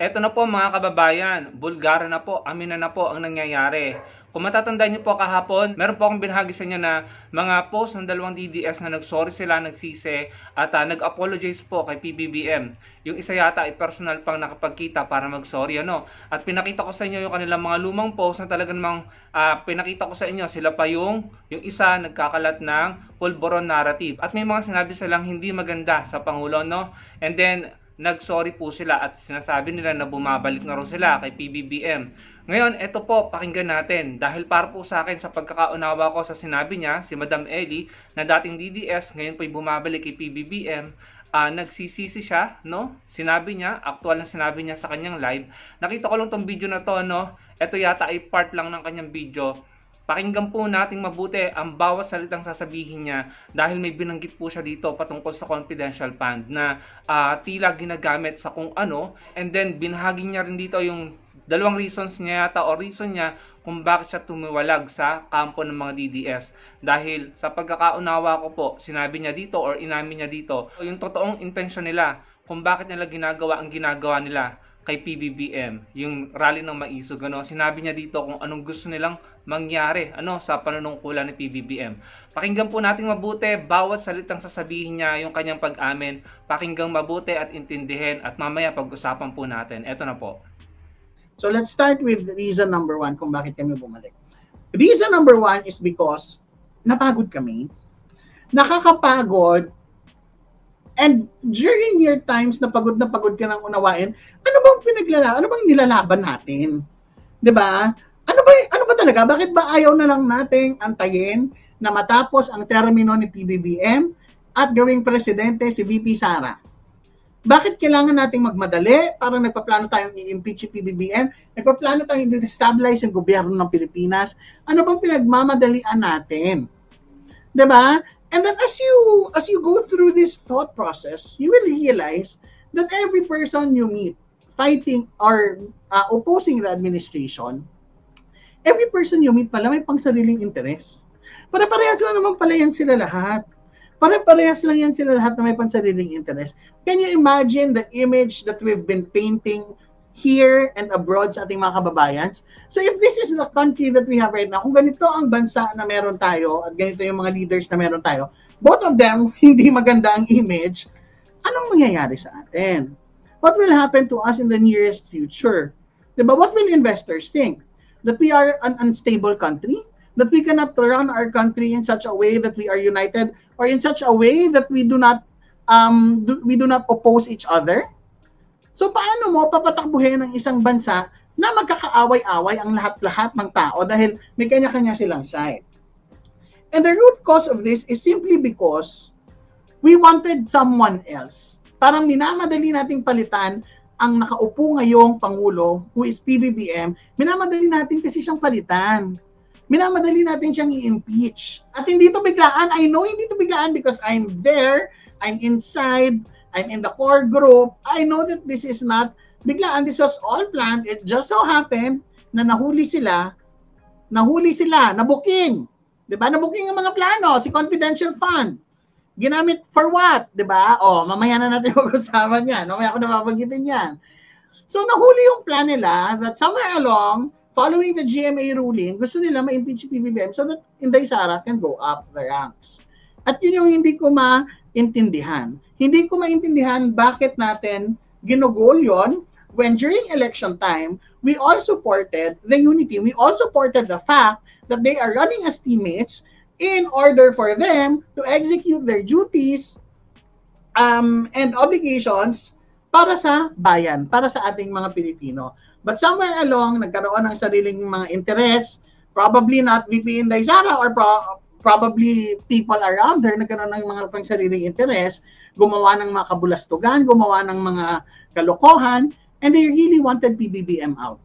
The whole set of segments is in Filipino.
Eto na po mga kababayan, bulgara na po, amina na po ang nangyayari. Kung matatandaan niyo po kahapon, meron po akong binahagi sa inyo na mga post ng dalawang DDS na nagsorry sila, nagsisi, at nag-apologize po kay PBBM. Yung isa yata ay personal pang nakapagkita para mag-sorry, ano. At pinakita ko sa inyo yung kanilang mga lumang post na talagang pinakita ko sa inyo, sila pa yung isa nagkakalat ng pulboron narrative. At may mga sinabi silang hindi maganda sa Pangulo, no. And then, nagsorry po sila at sinasabi nila na bumabalik na raw sila kay PBBM. Ngayon, eto po, pakinggan natin. Dahil para po sa akin sa pagkakaunawa ko sa sinabi niya, si Madam Ellie, na dating DDS, ngayon po'y bumabalik kay PBBM, nagsisisi siya, no? Sinabi niya, actual na sinabi niya sa kanyang live. Nakita ko lang tong video na to, no? Ito yata ay part lang ng kanyang video. Pakinggan po nating mabuti ang bawat salitang sasabihin niya dahil may binanggit po siya dito patungkol sa confidential fund na tila ginagamit sa kung ano, and then binahagi niya rin dito yung dalawang reasons niya yata o reason niya kung bakit siya tumiwalag sa kampo ng mga DDS. Dahil sa pagkakaunawa ko po, sinabi niya dito or inamin niya dito yung totoong intensyon nila kung bakit nila ginagawa ang ginagawa nila kay PBBM, yung rally ng Maisog, ano, sinabi niya dito kung anong gusto nilang mangyari, ano, sa panunungkulan ni PBBM. Pakinggan po natin mabuti, bawat salitang sasabihin niya, yung kanyang pag-amin, pakinggan mabuti at intindihin, at mamaya pag-usapan po natin. Eto na po. So let's start with reason number 1 kung bakit kami bumalik. Reason number 1 is because napagod kami. Nakakapagod. And during your times na pagod ka nang unawain, ano bang nilalaban natin? 'Di ba? Ano ba talaga? Bakit ba ayaw na lang nating antayin na matapos ang termino ni PBBM at gawing presidente si VP Sara? Bakit kailangan nating magmadali? Parang nagpaplano tayong i-impeach si PBBM, nagpaplano tayong i-destabilize ang gobyerno ng Pilipinas. Ano bang pinagmamadalian natin? 'Di ba? And then as you go through this thought process, you will realize that every person you meet fighting or opposing the administration, every person you meet pala may pangsariling interes. Pare-parehas lang naman pala yan sila lahat. Pare-parehas lang yan sila lahat na may pansariling interes. Can you imagine the image that we've been painting here and abroad sa ating mga kababayans? So if this is the country that we have right now, kung ganito ang bansa na meron tayo at ganito yung mga leaders na meron tayo, both of them hindi maganda ang image, anong mangyayari sa atin? What will happen to us in the nearest future? Diba? What will investors think? That we are an unstable country? That we cannot run our country in such a way that we are united, or in such a way that we do not oppose each other? So paano mo papatakbuhin ng isang bansa na magkakaaway-away ang lahat-lahat ng tao dahil may kanya-kanya silang side? And the root cause of this is simply because we wanted someone else. Parang minamadali nating palitan ang nakaupo ngayong Pangulo, who is PBBM, minamadali natin kasi siyang palitan. Minamadali natin siyang i-impeach. At hindi ito biglaan. I know hindi ito biglaan because I'm there, I'm inside, I'm in the core group. I know that this is not biglaan. This was all planned. It just so happened na nahuli sila, nabuking. Diba? Nabuking ang mga plano, si confidential fund. Ginamit for what? Diba? O, mamaya na natin mag-usapan yan. Mamaya ako napapagitin yan. So, nahuli yung plan nila that somewhere along, following the GMA ruling, gusto nila ma-impeach si PBBM so that Inday Sara can go up the ranks. At yun yung hindi ko maintindihan. Hindi ko maintindihan bakit natin ginugol yon when during election time, we all supported the unity. We all supported the fact that they are running as teammates in order for them to execute their duties and obligations para sa bayan, para sa ating mga Pilipino. But somewhere along, nagkaroon ng sariling mga interest, probably not VP Inday Sara or probably people around her, nagkaroon ng mga pangsariling interest, gumawa ng mga kabulastugan, gumawa ng mga kalokohan, and they really wanted PBBM out.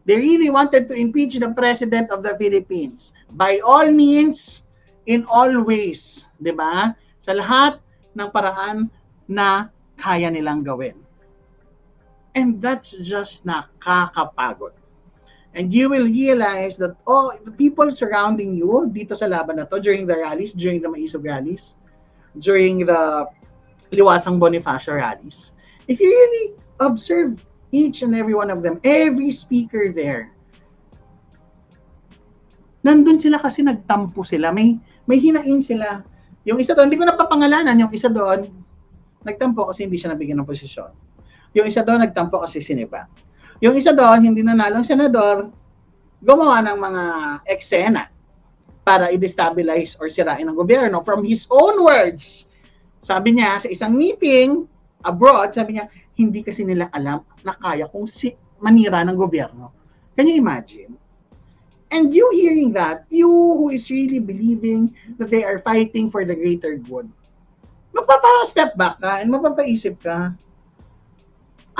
They really wanted to impeach the President of the Philippines. By all means, in all ways, di ba? Sa lahat ng paraan na kaya nilang gawin. And that's just nakakapagod. And you will realize that the people surrounding you dito sa laban na to, during the rallies, during the Maisog rallies, during the Liwasang Bonifacio rallies, if you really observe each and every one of them, every speaker there, nandun sila kasi nagtampo sila. May hinain sila. Yung isa doon, hindi ko napapangalanan, yung isa doon, nagtampo kasi hindi siya nabigyan ng posisyon. Yung isa doon, nagtampo kasi siniba. Yung isa doon, hindi nanalong senador, gumawa ng mga eksena para i-destabilize or sirain ang gobyerno. From his own words, sabi niya sa isang meeting abroad, sabi niya, hindi kasi nila alam na kaya kung manira ng gobyerno. Can you imagine? And you hearing that, you who is really believing that they are fighting for the greater good, magpapa-step back ka and mapapaisip ka,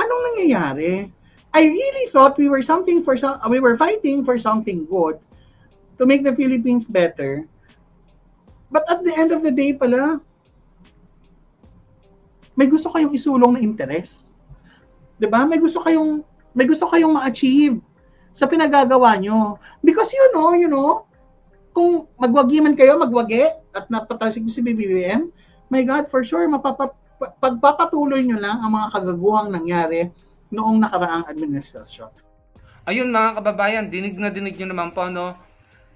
anong nangyayari? I really thought we were fighting for something good to make the Philippines better. But at the end of the day pala, may gusto kayong isulong na interes. 'Di ba? May gusto kayong ma-achieve sa pinagagawa nyo. Because you know, kung magwagi man kayo, magwagi at napatalsik si BBM, my God, for sure, pagpapatuloy nyo lang ang mga kagaguhang nangyari noong nakaraang administrasyon. Ayun mga kababayan, dinig nyo naman po, no?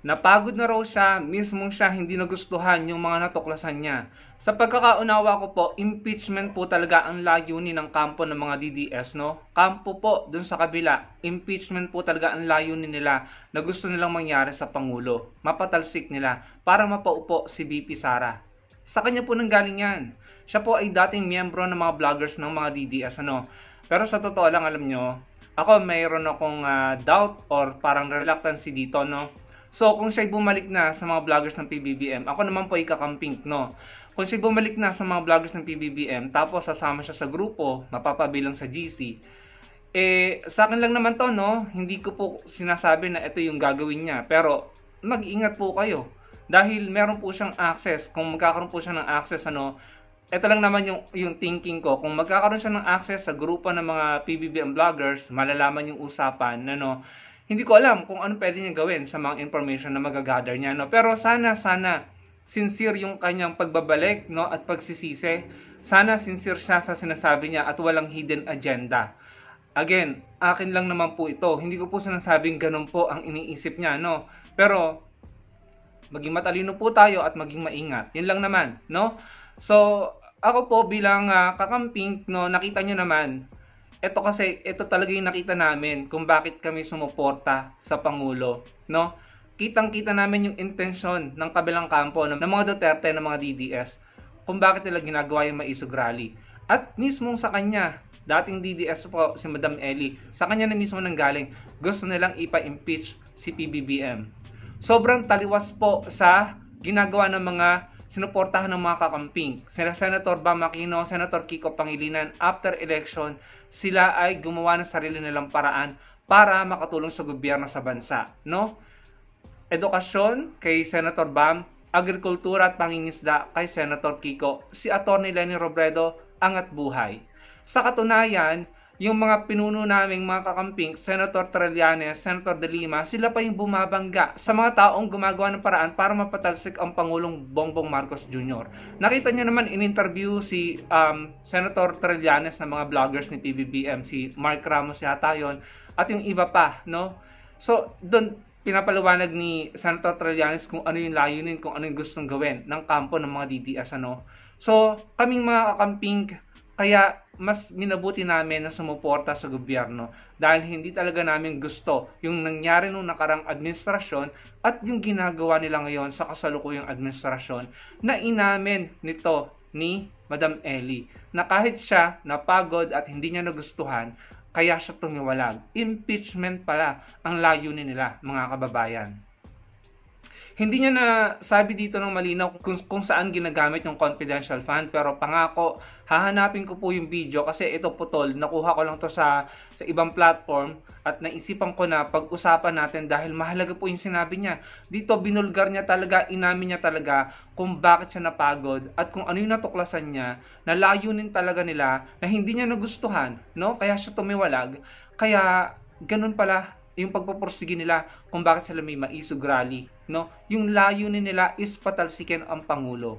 Napagod na raw siya, mismong siya hindi nagustuhan yung mga natuklasan niya. Sa pagkakaunawa ko po, impeachment po talaga ang layunin ng kampo ng mga DDS, no? Kampo po, dun sa kabila, impeachment po talaga ang layunin nila na gusto nilang mangyari sa Pangulo. Mapatalsik nila para mapaupo si VP Sara. Sa kanya po nanggaling yan. Siya po ay dating miyembro ng mga vloggers ng mga DDS, ano? Pero sa totoo lang, alam nyo, ako mayroon akong doubt or parang reluctancy dito, no? So, kung siya'y bumalik na sa mga vloggers ng PBBM, ako naman po ay kakamping, no? Kung siya'y bumalik na sa mga vloggers ng PBBM, tapos sasama siya sa grupo, mapapabilang sa GC, sa akin lang naman to, no? Hindi ko po sinasabi na ito yung gagawin niya. Pero, mag-ingat po kayo. Dahil meron po siyang access. Kung magkakaroon po siya ng access, ano, ito lang naman yung thinking ko. Kung magkakaroon siya ng access sa grupo ng mga PBBM vloggers, malalaman yung usapan, ano, hindi ko alam kung ano pwede niya gawin sa mga information na magagather niya, no? Pero sana sincere yung kanyang pagbabalik, no, at pagsisisi. Sana sincere siya sa sinasabi niya at walang hidden agenda. Again, akin lang naman po ito. Hindi ko po sinasabing ganun po ang iniisip niya, no? Pero maging matalino po tayo at maging maingat. Yun lang naman, no? So, ako po bilang kakamping, no, nakita niyo naman, ito talaga yung nakita namin kung bakit kami sumuporta sa Pangulo, no? Kitang-kita namin yung intensyon ng kabilang kampo ng mga Duterte, ng mga DDS, kung bakit nila ginagawa yung maisog rally. At mismong sa kanya, dating DDS po si Madam Ellie, sa kanya na mismo nanggaling, gusto nilang ipa-impeach si PBBM. Sobrang taliwas po sa ginagawa ng mga sinuportahan ng mga kakamping. Sina Senator Bam Aquino, Senator Kiko Pangilinan, after election, sila ay gumawa ng sarili nilang paraan para makatulong sa gobyerno sa bansa, no? Edukasyon kay Senator Bam, agrikultura at pangingisda kay Senator Kiko, si Atty. Leni Robredo, angat buhay. Sa katunayan, yung mga pinuno naming mga kakamping, Senator Trillanes, Senator De Lima, sila pa yung bumabangga sa mga taong gumagawa ng paraan para mapatalsik ang Pangulong Bongbong Marcos Jr. Nakita niyo naman in-interview si Senator Trillanes ng mga vloggers ni PBBM, si Mark Ramos yata yun, at yung iba pa, no? So, doon pinapaliwanag ni Senator Trillanes kung ano yung layunin, kung ano yung gustong gawin ng kampo ng mga DDS, ano? So, kaming mga kakamping, kaya mas minabuti namin na sumuporta sa gobyerno dahil hindi talaga namin gusto yung nangyari nung nakarang administrasyon at yung ginagawa nila ngayon sa kasalukuyang administrasyon na inamin nito ni Madam Ellie na kahit siya napagod at hindi niya nagustuhan, kaya siya tumiwalag. Impeachment pala ang layunin nila, mga kababayan. Hindi niya na sabi dito ng malinaw kung saan ginagamit yung confidential fund, pero pangako, hahanapin ko po yung video kasi ito putol, nakuha ko lang to sa ibang platform at naisipan ko na pag-usapan natin dahil mahalaga po yung sinabi niya. Dito binulgar niya talaga, inamin niya talaga kung bakit siya napagod at kung ano yung natuklasan niya na layunin talaga nila na hindi niya nagustuhan, no? Kaya siya tumiwalag. Kaya ganun pala yung pagpupursige nila kung bakit sila may maisog rally, no? Yung layunin nila is patalsikin ang Pangulo.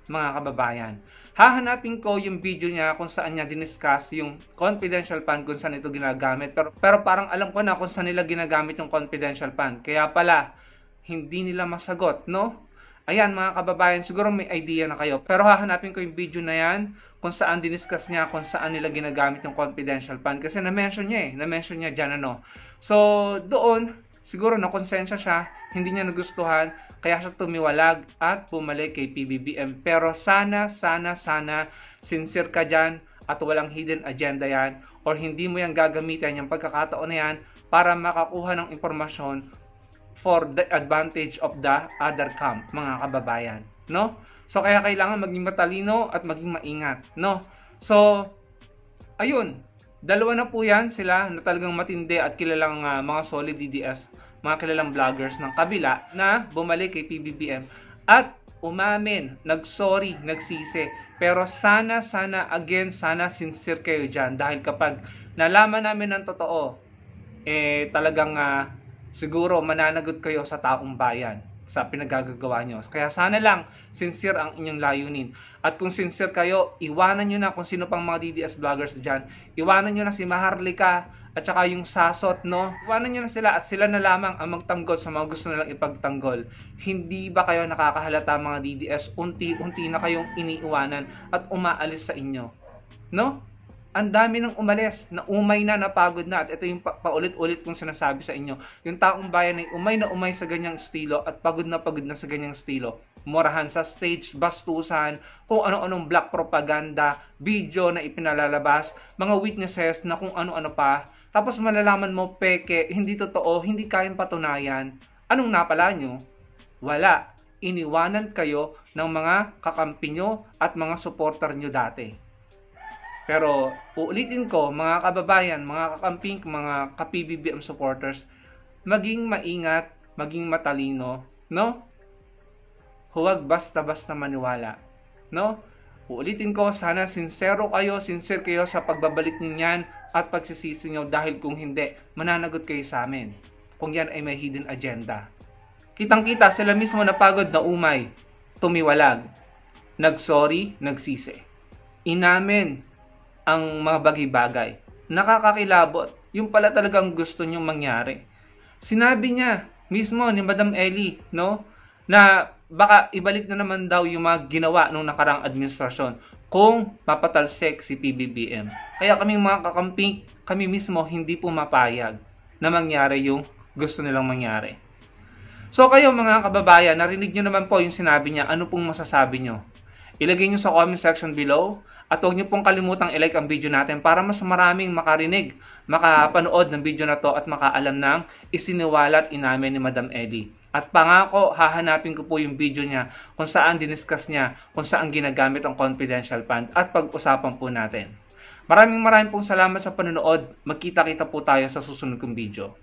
mga kababayan. Hahanapin ko yung video niya kung saan niya diniscuss yung confidential fund, kung saan ito ginagamit. Pero parang alam ko na kung saan nila ginagamit yung confidential fund. Kaya pala, hindi nila masagot, no? Ayan mga kababayan, siguro may idea na kayo. Pero hahanapin ko yung video na yan kung saan diniscuss niya kung saan nila ginagamit yung confidential fund. Kasi na-mention niya dyan ano. So, doon, siguro nakonsensya siya, hindi niya nagustuhan, kaya siya tumiwalag at bumalik kay PBBM. Pero sana, sincere ka dyan at walang hidden agenda yan or hindi mo yan gagamitan yung pagkakataon na yan para makakuha ng impormasyon for the advantage of the other camp, mga kababayan, no? So kaya kailangan maging matalino at maging maingat, no? So ayun, dalawa na po yan sila na talagang matindi at kilalang mga solid DDS, mga kilalang vloggers ng kabila na bumalik kay PBBM at umamin, nagsorry, nagsisi. Pero sana sincere kayo dyan dahil kapag nalaman namin ng totoo, talagang siguro mananagot kayo sa taong bayan sa pinagagagawa nyo. Kaya sana lang sincere ang inyong layunin. At kung sincere kayo, iwanan nyo na kung sino pang mga DDS vloggers dyan. Iwanan nyo na si Maharlika at saka yung Sasot, no? Iwanan nyo na sila at sila na lamang ang magtanggol sa mga gusto nilang ipagtanggol. Hindi ba kayo nakakahalata mga DDS? Unti-unti na kayong iniiwanan at umaalis sa inyo. No? Ang dami nang umalis, na umay na, napagod na. At ito yung paulit-ulit kong sinasabi sa inyo. Yung taong bayan ay umay na umay sa ganyang estilo at pagod na sa ganyang estilo. Murahan sa stage, bastusan, kung ano-anong black propaganda, video na ipinalalabas, mga witnesses na kung ano-ano pa. Tapos malalaman mo, peke, hindi totoo, hindi kayang patunayan. Anong napala nyo? Wala. Iniwanan kayo ng mga kakampi nyo at mga supporter nyo dati. Pero uulitin ko, mga kababayan, mga kakamping, mga ka-PBBM supporters, maging maingat, maging matalino, no? Huwag basta-basta maniwala, no? Uulitin ko, sana sincere kayo sa pagbabalik niyan at pagsisisi nyo dahil kung hindi, mananagot kayo sa amin. Kung yan ay may hidden agenda. Kitang-kita, sila mismo napagod na umay, tumiwalag, nagsorry, nagsisi. Inamin ang mga bagay-bagay. Nakakakilabot. Yung pala talagang gusto nyong mangyari. Sinabi niya mismo ni Madam Ellie, no, na baka ibalik na naman daw yung mga ginawa nung nakarang administrasyon kung papatalsik si PBBM. Kaya kaming mga kakamping, kami mismo hindi pumapayag na mangyari yung gusto nilang mangyari. So kayo mga kababayan, narinig nyo naman po yung sinabi niya, ano pong masasabi nyo? Ilagay nyo sa comment section below. At huwag niyo pong kalimutang i-like ang video natin para mas maraming makarinig, makapanood ng video na to at makaalam ng isiniwalat inamin ni Madam Ellie. At pangako, hahanapin ko po yung video niya kung saan diniscuss niya, kung saan ginagamit ang confidential fund at pag-usapan po natin. Maraming pong salamat sa panonood. Magkita-kita po tayo sa susunod kong video.